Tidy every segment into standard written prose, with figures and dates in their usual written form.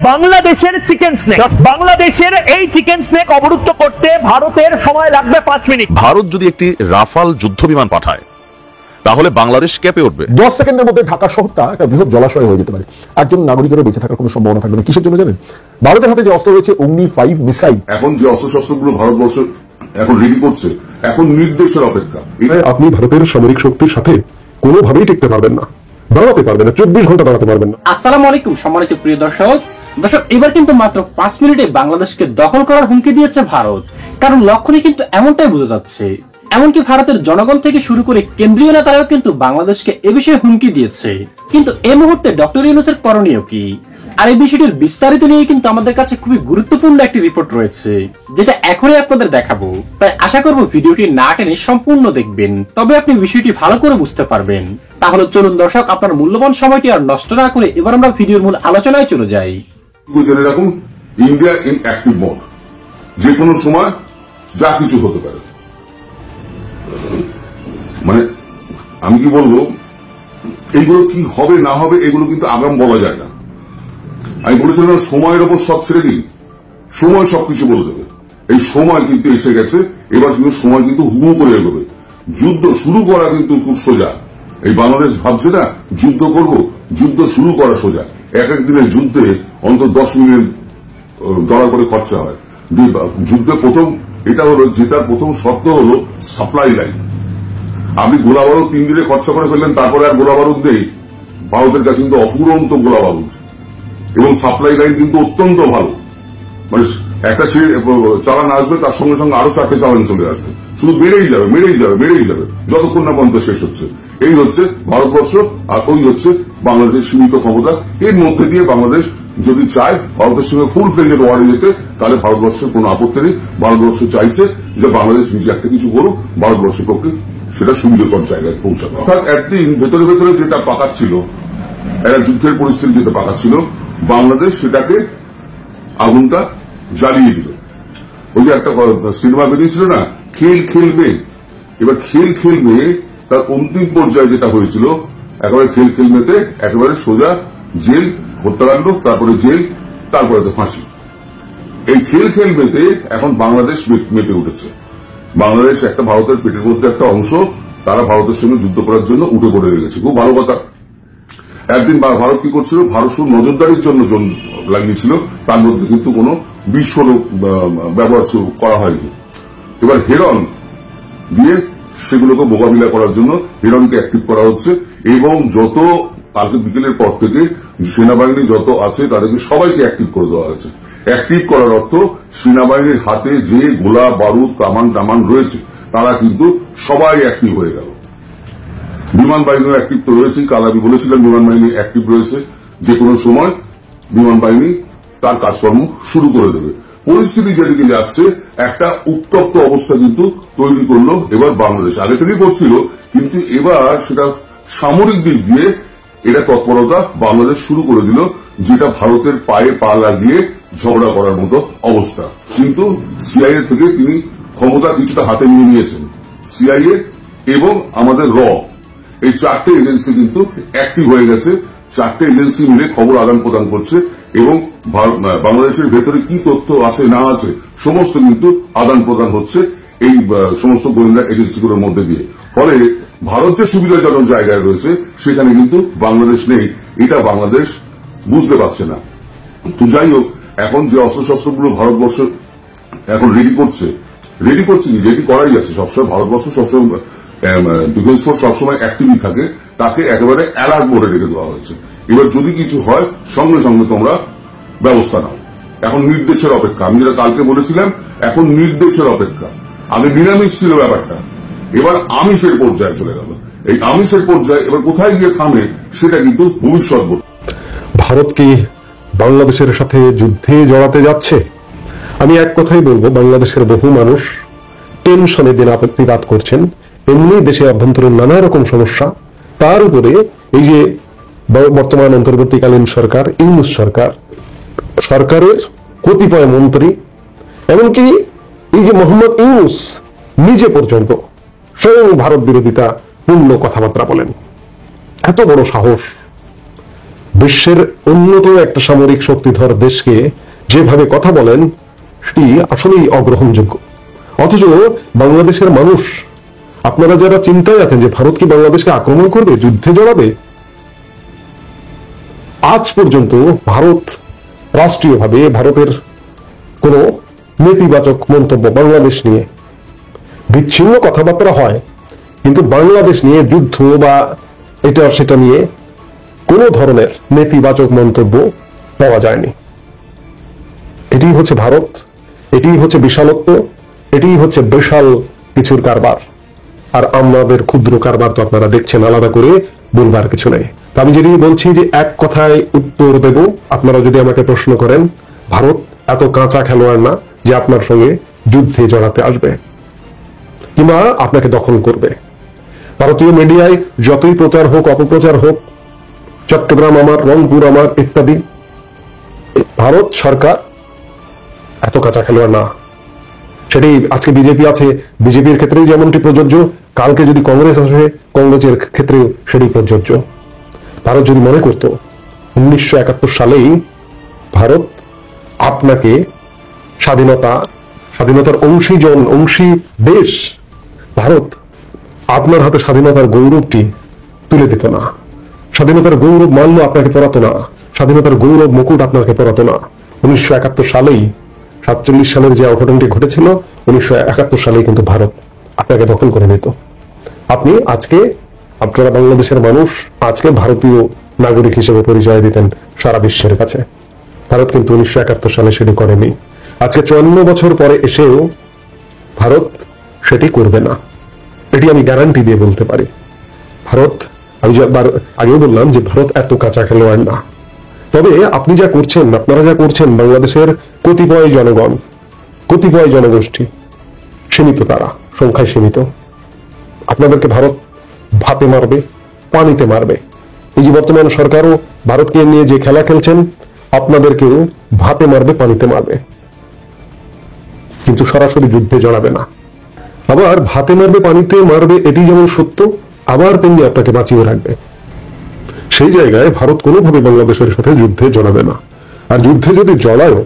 বাংলাদেশের chicken snake, বাংলাদেশের এই চিকেন স্নেক অবরুদ্ধ করতে ভারতের সময় লাগবে 5 মিনিট। ভারত যদি একটি রাফাল যুদ্ধ বিমান পাঠায় তাহলে বাংলাদেশ কেঁপে উঠবে। 10 সেকেন্ডের মধ্যে ঢাকা শহরটা একটা বৃহৎ জলাশয় হয়ে যেতে পারে। একজন নাগরিকেরও বেঁচে থাকার কোনো সম্ভাবনা থাকবে না। কিসের জন্য জানেন? ভারতের হাতে যে অস্ত্র রয়েছে অগ্নি 5 মিসাইল। এখন যে অস্ত্রশস্ত্রগুলো ভারতবর্ষ এখন রেডি করছে, এখন নির্দেশের অপেক্ষা। আপনি ভারতের সামরিক শক্তির সাথে কোনোভাবেই টিকতে পারবেন না, দাঁড়াতে পারবেন না, 24 ঘন্টা দাঁড়াতে পারবেন না। আসসালামু আলাইকুম সম্মানিত প্রিয় দর্শক, এবার কিন্তু মাত্র 5 মিনিটে বাংলাদেশকে দখল করার হুমকি দিয়েছে ভারত। কারণ লক্ষণে কিন্তু এমনটাই বোঝা যাচ্ছে। এমনকি ভারতের জনগণ থেকে শুরু করে কেন্দ্রীয় নেতারাও কিন্তু বাংলাদেশকে এ বিষয়ে হুমকি দিয়েছে। কিন্তু এই মুহূর্তে ডক্টর ইউনূসের করণীয় কি, আর এই বিষয়টির বিস্তারিত নিয়ে কিন্তু আমাদের কাছে খুবই গুরুত্বপূর্ণ একটি রিপোর্ট রয়েছে, যেটা এখনই আপনাদের দেখাবো। তাই আশা করব ভিডিওটি না টেনে সম্পূর্ণ দেখবেন, তবে আপনি বিষয়টি ভালো করে বুঝতে পারবেন। তাহলে চলুন দর্শক, আপনার মূল্যবান সময়টি আর নষ্ট না করে এবার আমরা ভিডিওর মূল আলোচনায় চলে যাই। জেনে রাখুন, ইন্ডিয়া ইন অ্যাক্টিভ মোড, যে কোনো সময় যা কিছু হতে পারে। মানে আমি কি বলবো, এইগুলো কি হবে না হবে এগুলো কিন্তু আগাম বলা যায় না। আমি বলেছিলাম সময়ের ওপর সব ছেড়ে দিন, সময় সবকিছু বলে দেবে। এই সময় কিন্তু এসে গেছে, এবার কিন্তু সময় কিন্তু হু করে এগোবে। যুদ্ধ শুরু করা কিন্তু খুব সোজা। এই বাংলাদেশ ভাবছে না যুদ্ধ করব, যুদ্ধ শুরু করা সোজা। এক দিনের যুদ্ধে অন্তত $10 মিলিয়ন করে খরচা হয়। যুদ্ধে প্রথম এটা হলো, জেতার প্রথম শর্ত হলো সাপ্লাই লাইন। আপনি গোলা বারুদ 3 দিনে খরচা করে ফেললেন, তারপরে আর গোলা বারুদ নেই। ভারতের কাছে কিন্তু অফুরন্ত গোলা বারুদ এবং সাপ্লাই লাইন কিন্তু অত্যন্ত ভালো। মানে একটা চালান আসবে, তার সঙ্গে সঙ্গে আরো 4টে চালান চলে আসবে, শুধু বেড়েই যাবে বেড়েই যাবে বেড়েই যাবে যতক্ষণ না পর্যন্ত শেষ হচ্ছে। এই হচ্ছে ভারতবর্ষ, আর ওই হচ্ছে বাংলাদেশের সীমিত ক্ষমতা। এর মধ্যে দিয়ে বাংলাদেশ যদি চায় ভারতের সঙ্গে ফুল ফ্লেজেড ওয়ারে যেতে, তাহলে ভারতবর্ষের কোনো আপত্তি নেই। ভারতবর্ষ চাইছে যে বাংলাদেশ নিজে একটা কিছু করুক, ভারতবর্ষের পক্ষে সেটা সুবিধাকর জায়গায় পৌঁছানো। অর্থাৎ একদিন ভেতরে ভেতরে যেটা পাকাচ্ছিল, একটা যুদ্ধের পরিস্থিতি যেটা পাকাচ্ছিল, বাংলাদেশ সেটাকে আগুনটা জ্বালিয়ে দিল। ওই যে একটা সিনেমা বেরিয়েছিল না, খেল খেলবে। এবার খেল খেলবে তার অন্তিম পর্যায়ে যেটা হয়েছিল, একেবারে খেল খেলবেতে একেবারে সোজা জেল, হত্যাকাণ্ড, তারপরে জেল, তারপরে তো ফাঁসি। এই খেল খেলবেতে এখন বাংলাদেশ মেতে উঠেছে। বাংলাদেশ একটা ভারতের পেটের মধ্যে একটা অংশ, তারা ভারতের সঙ্গে যুদ্ধ করার জন্য উঠে পড়ে গেছে। খুব ভালো কথা। একদিন ভারত কি করছিল, ভারত শুধু নজরদারির জন্য লাগিয়েছিল, তার মধ্যে কিন্তু কোনো বিস্ফোরক ব্যবহার করা হয়নি। এবার হেরন দিয়ে সেগুলোকে মোকাবিলা করার জন্য হেরনকে অ্যাক্টিভ করা হচ্ছে, এবং যত কালকে বিকেলের পর থেকে সেনাবাহিনী যত আছে তাদেরকে সবাইকে অ্যাক্টিভ করে দেওয়া হয়েছে। অ্যাক্টিভ করার অর্থ সেনাবাহিনীর হাতে যে গোলা বারুদ কামান টামান রয়েছে তারা কিন্তু সবাই অ্যাক্টিভ হয়ে গেল। বিমান বাহিনীও অ্যাক্টিভ তো রয়েছেই, কাল আমি বলেছিলাম বিমান বাহিনী অ্যাক্টিভ রয়েছে। যে কোনো সময় বিমান বাহিনী তার কাজকর্ম শুরু করে দেবে। পরিস্থিতি যেদিকে যাচ্ছে, একটা উত্তপ্ত অবস্থা কিন্তু তৈরি করলো এবার বাংলাদেশ। আগে থেকেই করছিল, কিন্তু এবার সেটা সামরিক দিক দিয়ে এটা তৎপরতা বাংলাদেশ শুরু করে দিল, যেটা ভারতের পায়ে পা লাগিয়ে ঝগড়া করার মতো অবস্থা। কিন্তু সিআইএ থেকে তিনি ক্ষমতা কিছুটা হাতে নিয়ে নিয়েছেন। সিআইএ এবং আমাদের এই 4টে এজেন্সি কিন্তু অ্যাক্টিভ হয়ে গেছে। 4টে এজেন্সি মিলে খবর আদান প্রদান করছে, এবং বাংলাদেশের ভেতরে কি তথ্য আছে না আছে সমস্ত কিন্তু আদান প্রদান হচ্ছে এই সমস্ত গোয়েন্দা এজেন্সিগুলোর মধ্যে দিয়ে। ফলে ভারত যে সুবিধাজনক জায়গায় রয়েছে সেখানে কিন্তু বাংলাদেশ নেই, এটা বাংলাদেশ বুঝতে পারছে না। তো যাই হোক, এখন যে অস্ত্রশস্ত্রগুলো ভারতবর্ষ এখন রেডি করছে কি রেডি করাই আছে সবসময়। ভারতবর্ষ সবসময় ডিফেন্স ফোর্স সবসময় অ্যাক্টিভই থাকে, তাকে একেবারে অ্যালার্ট মোডে রেখে দেওয়া হয়েছে। এবার যদি কিছু হয় সঙ্গে সঙ্গে তোমরা ব্যবস্থা নাও। এখন নির্দেশের অপেক্ষা। আমি যেটা কালকে বলেছিলাম, এখন নির্দেশের অপেক্ষা। আগে নিরামিষ ছিল ব্যাপারটা, এবার আমিষের পর্যায়ে চলে গেল। এই আমিষের পর্যায়ে এবার কোথায় গিয়ে থামে সেটা কিন্তু ভবিষ্যৎ বলবে। ভারত কি বাংলাদেশের সাথে যুদ্ধে জড়াতে যাচ্ছে? আমি এক কথাই বলবো, বাংলাদেশের বহু মানুষ টেনশনে দিনাতিপাত করছেন। এমনি দেশে অভ্যন্তরীণ নানা রকম সমস্যা, তার উপরে এই যে বর্তমান অন্তর্বর্তীকালীন সরকার, ইউনূস সরকারের কতিপয় মন্ত্রী, এমনকি এই যে মোহাম্মদ ইউনূস নিজে পর্যন্ত স্বয়ং ভারত বিরোধিতা পূর্ণ কথাবার্তা বলেন। এত বড় সাহস! বিশ্বের অন্যতম একটা সামরিক শক্তিধর দেশকে যেভাবে কথা বলেন সেটি আসলেই অগ্রহণযোগ্য। অথচ বাংলাদেশের মানুষ, আপনারা যারা চিন্তায় আছেন যে ভারত কি বাংলাদেশকে আক্রমণ করবে, যুদ্ধে জড়াবে, আজ পর্যন্ত ভারত রাষ্ট্রীয়ভাবে ভারতের কোন নেতিবাচক মন্তব্য বাংলাদেশ নিয়ে, বিচ্ছিন্ন কথাবার্তা হয় কিন্তু বাংলাদেশ নিয়ে যুদ্ধ বা এটা সেটা নিয়ে কোনো ধরনের নেতিবাচক মন্তব্য পাওয়া যায়নি। এটি হচ্ছে ভারত, এটি হচ্ছে বিশালত্ব, এটি হচ্ছে বিশাল কিছুর কারবার। আর আমাদের ক্ষুদ্র কারবার তো আপনারা দেখছেন, আলাদা করে বলবার কিছু নেই। তো আমি যেটি বলছি যে এক কথায় উত্তর দেব, আপনারা যদি আমাকে প্রশ্ন করেন, ভারত এত কাঁচা খেলোয়াড় না যে আপনার সঙ্গে যুদ্ধে জড়াতে আসবে কিংবা আপনাকে দখল করবে। ভারতীয় মিডিয়ায় যতই প্রচার হোক অপপ্রচার হোক, চট্টগ্রাম আমার, রংপুর আমার ইত্যাদি, ভারত সরকার এত কাঁচা খেলোয়াড় না। সেটি আজকে বিজেপি আছে, বিজেপির ক্ষেত্রেই যেমনটি প্রযোজ্য, কালকে যদি কংগ্রেস আসে কংগ্রেসের ক্ষেত্রেও সেটি প্রযোজ্য। ভারত যদি মনে করত 1971 সালেই ভারত আপনাকে স্বাধীনতার অংশী দেশ, ভারত আপনার হাতে স্বাধীনতার গৌরবটি তুলে দিত না, স্বাধীনতার গৌরব মাল্য আপনাকে পরাতো না, স্বাধীনতার গৌরব মুকুট আপনাকে পরাতো না। 1971 সালেই 47 সালের যে অঘটনটি ঘটেছিল, 1971 সালেই কিন্তু ভারত আপনাকে দখল করে নিত। আপনি আজকে, আপনারা বাংলাদেশের মানুষ আজকে ভারতীয় নাগরিক হিসেবে পরিচয় দিতেন সারা বিশ্বের কাছে। ভারত কিন্তু 1971 সালে সেটি করেনি। আজকে 54 বছর পরে এসেও ভারত সেটি করবে না, এটি আমি গ্যারান্টি দিয়ে বলতে পারি। ভারত, আমি আগেও বললাম যে ভারত এত কাঁচা খেলোয়াড় না। তবে আপনি যা করছেন, আপনারা যা করছেন, বাংলাদেশের কতিপয় জনগণ, কতিপয় জনগোষ্ঠী, সীমিত, তারা সংখ্যায় সীমিত, আপনাদেরকে ভারত ভাতে মারবে, পানিতে মারবে। এই যে বর্তমান সরকারও ভারতকে নিয়ে যে খেলা খেলছেন, আপনাদেরকেও ভাতে মারবে, পানিতে মারবে, কিন্তু সরাসরি যুদ্ধে জড়াবে না। আবার ভাতে মারবে, পানিতে মারবে, এটি যেমন সত্য, আবার তেমনি আপনাকে বাঁচিয়ে রাখবে। সেই জায়গায় ভারত কোনোভাবে বাংলাদেশের সাথে যুদ্ধে জড়াবে না। আর যুদ্ধে যদি জড়ায়ও,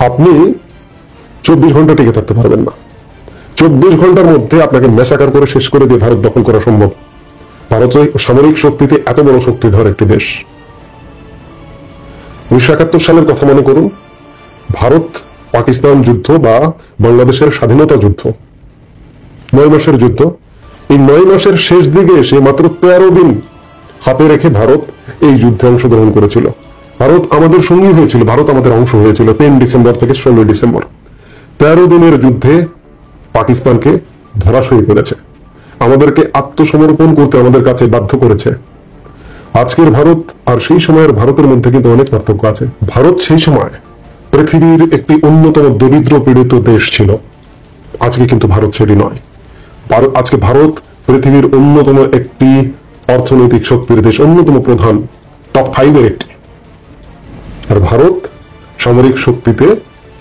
আপনি 24 ঘন্টা টিকে থাকতে পারবেন না। 24 ঘন্টার মধ্যে আপনাকে মেসাকার করে শেষ করে দিয়ে ভারত দখল করা সম্ভব। ভারত সামরিক শক্তিতে এত বড় শক্তিধর একটি দেশ। 1971 সালের কথা মনে করুন, ভারত পাকিস্তান যুদ্ধ বা বাংলাদেশের স্বাধীনতা যুদ্ধ, 9 মাসের যুদ্ধ। এই 9 মাসের শেষ দিকে এসে মাত্র 13 দিন হাতে রেখে ভারত এই যুদ্ধে অংশগ্রহণ করেছিল। ভারত আমাদের সঙ্গী হয়েছিল, ভারত আমাদের অংশ হয়েছিল 10 ডিসেম্বর থেকে 16 ডিসেম্বর। 13 দিনের যুদ্ধে পাকিস্তানকে ধরাশয়ী করেছে, আমাদেরকে আত্মসমর্পণ করতে আমাদের কাছে বাধ্য করেছে। আজকের ভারত আর সেই সময়ের ভারতের মধ্যে কিন্তু অনেক পার্থক্য আছে। ভারত সেই সময় পৃথিবীর একটি অন্যতম দরিদ্র পীড়িত দেশ ছিল, আজকে কিন্তু ভারত সেটি নয়। আজকে ভারত পৃথিবীর অন্যতম একটি অর্থনৈতিক শক্তির দেশ, অন্যতম প্রধান টপ 5 এর একটি। আর ভারত সামরিক শক্তিতে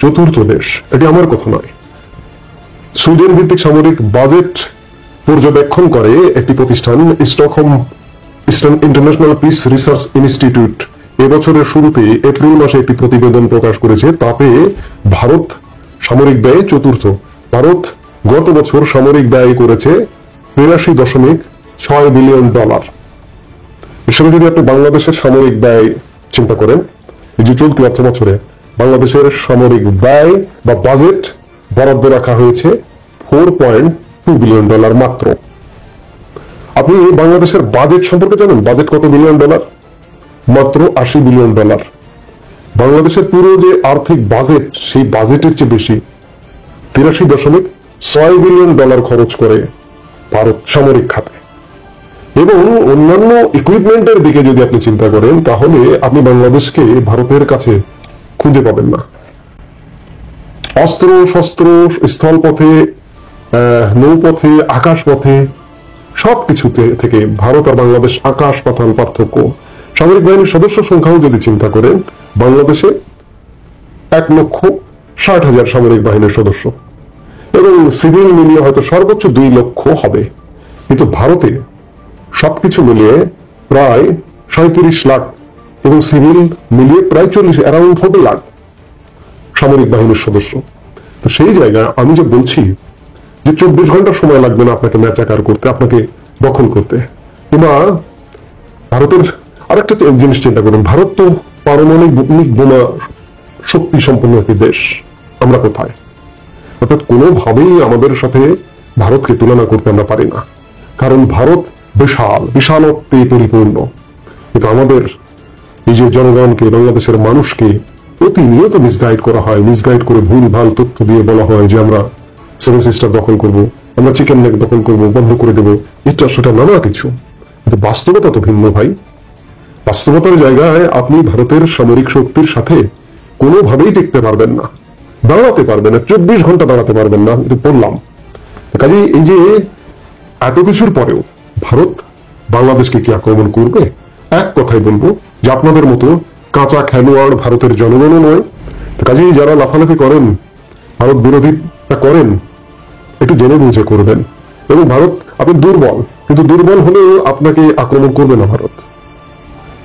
চতুর্থ দেশ, এটি আমার কথা নয়। সুইডেন ভিত্তিক সামরিক বাজেট পর্যবেক্ষণ করে একটি প্রতিষ্ঠান, Stockholm international piece research institute, এবছরের শুরুতে এপ্রিল মাসে একটি প্রতিবেদন প্রকাশ করেছে। তাতে ভারত সামরিক ব্যয়ে চতুর্থ। ভারত গত বছর সামরিক ব্যয় করেছে $83.6 বিলিয়ন। এর সাথে যদি আপনি বাংলাদেশের সামরিক ব্যয় চিন্তা করেন, এই যে চলতি অর্থ বছরে বাংলাদেশের সামরিক ব্যয় বা বাজেট বরাদ্দ রাখা হয়েছে $4.2 বিলিয়ন মাত্র। আপনি বাংলাদেশের বাজেট সম্পর্কে জানেন? বাজেট কত বিলিয়ন ডলার? মাত্র $80 বিলিয়ন। বাংলাদেশের পুরো যে আর্থিক বাজেট, সেই বাজেটের চেয়ে বেশি $83.6 বিলিয়ন খরচ করে ভারত সামরিক খাতে। এবং অন্যান্য ইকুইপমেন্টের দিকে যদি আপনি চিন্তা করেন, তাহলে আপনি বাংলাদেশকে ভারতের কাছে খুঁজে পাবেন না। অস্ত্র শস্ত্র, স্থলপথে, নৌপথে, আকাশপথে, সবকিছুতে থেকে ভারত আর বাংলাদেশ আকাশ পাতাল পার্থক্য। সামরিক বাহিনীর সদস্য সংখ্যাও যদি চিন্তা করেন, বাংলাদেশে 1,60,000 সামরিক বাহিনীর সদস্য এবং সিভিল মিলিয়ে হয়তো সর্বোচ্চ 2 লক্ষ হবে। কিন্তু ভারতে সবকিছু মিলিয়ে প্রায় 37 লাখ এবং সিভিল মিলিয়ে প্রায় 40 লাখ সামরিক বাহিনীর সদস্য। তো সেই জায়গায় আমি যে বলছি যে 24 ঘন্টা সময় লাগবে না আপনাকে ম্যাচাকার করতে, আপনাকে দখল করতে। কিংবা ভারতের আরেকটা জিনিস চিন্তা করুন, ভারত তো পারমাণবিক বোমা শক্তি সম্পন্ন একটি দেশ, আমরা কোথায়? অর্থাৎ কোনোভাবেই আমাদের সাথে ভারতকে তুলনা করতে আমরা পারি না, কারণ ভারত বিশালত্বে পরিপূর্ণ। কিন্তু আমাদের এই যে জনগণকে, বাংলাদেশের মানুষকে প্রতিনিয়ত মিসগাইড করা হয়, মিসগাইড করে ভুল ভাল তথ্য দিয়ে বলা হয় যে আমরা 7 সিস্টার দখল করব, আমরা চিকেন নেক দখল করব, বন্ধ করে দেব, এটা সেটা নানা কিছু। কিন্তু বাস্তবতা তো ভিন্ন ভাই। বাস্তবতার জায়গায় আপনি ভারতের সামরিক শক্তির সাথে কোনোভাবেই টিকতে পারবেন না, দাঁড়াতে পারবেন না, 24 ঘন্টা দাঁড়াতে পারবেন না, কিন্তু বললাম। কাজেই এই যে এত কিছুর পরেও ভারত বাংলাদেশকে কি আক্রমণ করবে? এক কথাই বলবো যে আপনাদের মতো কাঁচা খেলোয়াড় ভারতের জনগণও নয়। কাজেই যারা লাফালাফি করেন, ভারত বিরোধিতা করেন, একটু জেনে বুঝে করবেন। এবং ভারত, আপনি দুর্বল, কিন্তু দুর্বল হলেও আপনাকে আক্রমণ করবে না ভারত।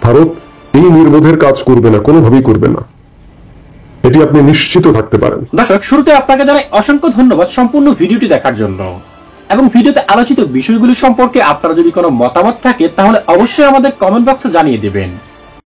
ভারত এই নির্বোধের কাজ করবে না, কোনোভাবেই করবে না, এটি আপনি নিশ্চিত থাকতে পারেন। দর্শক, শুরুতে আপনাকে জানাই অসংখ্য ধন্যবাদ সম্পূর্ণ ভিডিওটি দেখার জন্য। এবং ভিডিওতে আলোচিত বিষয়গুলি সম্পর্কে আপনারা যদি কোনো মতামত থাকে তাহলে অবশ্যই আমাদের কমেন্ট বক্সে জানিয়ে দেবেন।